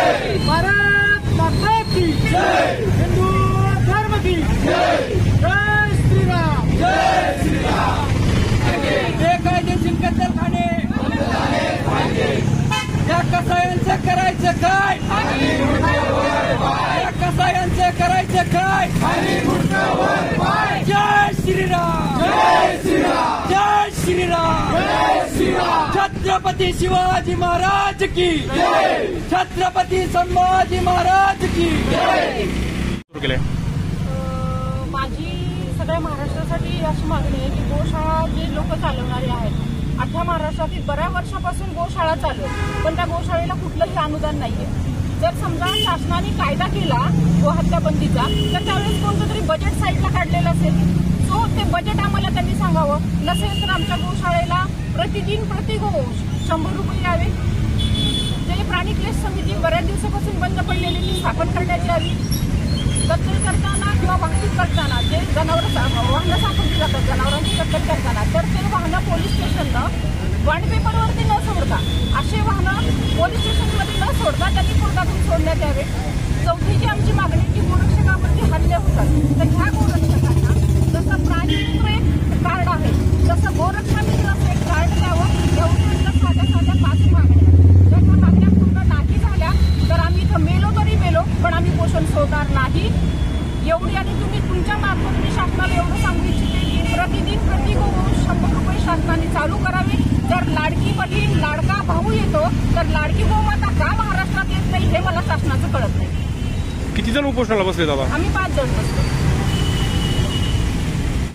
भारत माता की जय, हिंदू धर्म की जय, जय श्री राम, जय श्री राम। बेकायदेशीर कत्तलखाने या कसायांचं करायचं काय, या कसायांचं करायचं काय, जय श्रीराम, जय श्रीराम, जय श्रीराम, जय श्रीराम। छत्रपती शिवाजी महाराज की जय, छत्रपती संभाजी महाराज की जय। माझी सगळ्या महाराष्ट्रासाठी अशी मागणी आहे की गोशाळा जे लोक चालवणारे आहेत, अख्ख्या महाराष्ट्रातील बऱ्याच वर्षापासून गोशाळा चालू आहे, पण त्या गोशाळेला कुठलंही अनुदान नाहीये। जर समजा शासनाने कायदा केला गोहत्या बंदीचा, तर त्यावेळेस कोणतं तरी बजेट साईडला काढलेलं असेल, सो ते बजेट आम्हाला त्यांनी सांगावं। नसेल तर आमच्या गोशाळेला प्रतिदिन प्रति गोवंश 100 रुपये यावे। जे प्राणी क्लेश समिती बऱ्याच दिवसापासून बंद पडलेली ती स्थापन करण्यात यावी। कत्तल करताना किंवा वाहतूक करताना जे वाहनं सापडली जातात जनावरांची कत्तल करताना, तर ते वाहनं पोलीस स्टेशननं बॉन्ड पेपरवरती न सोडता असे वाहनं पोलीस स्टेशनमध्ये न सोडता त्यांनी कोर्टातून सोडण्यात यावे। चौथी जी आमची मागणी की गोरक्षकावरती हल्ले होतात, तर ह्या गोरक्षकांना जसं प्राणी मित्र एक कार्ड आहे तसं गोरक्षा मित्र असं एक कार्ड द्यावं। एवढं साध्या साध्या 5 मागण्या, जर ह्या मागण्या पूर्ण नाही झाल्या तर आम्ही इथं मेलो तरी मेलो, पण आम्ही पोषण सोडणार नाही एवढी। आणि तुम्ही तुमच्या मार्फत मी शासनाला एवढं सांगू इच्छिते की प्रतिदिन प्रति गोवंश 100 रुपये शासनाने चालू करावे। जर लाडकी बहीण लाडका भाऊ येतो तर लाडकी गोमाता का महाराष्ट्रात येत नाही हे मला शासनाचं कळत नाही। किती जण उपोषणाला बसले दादा? आम्ही 5 जण बसतो।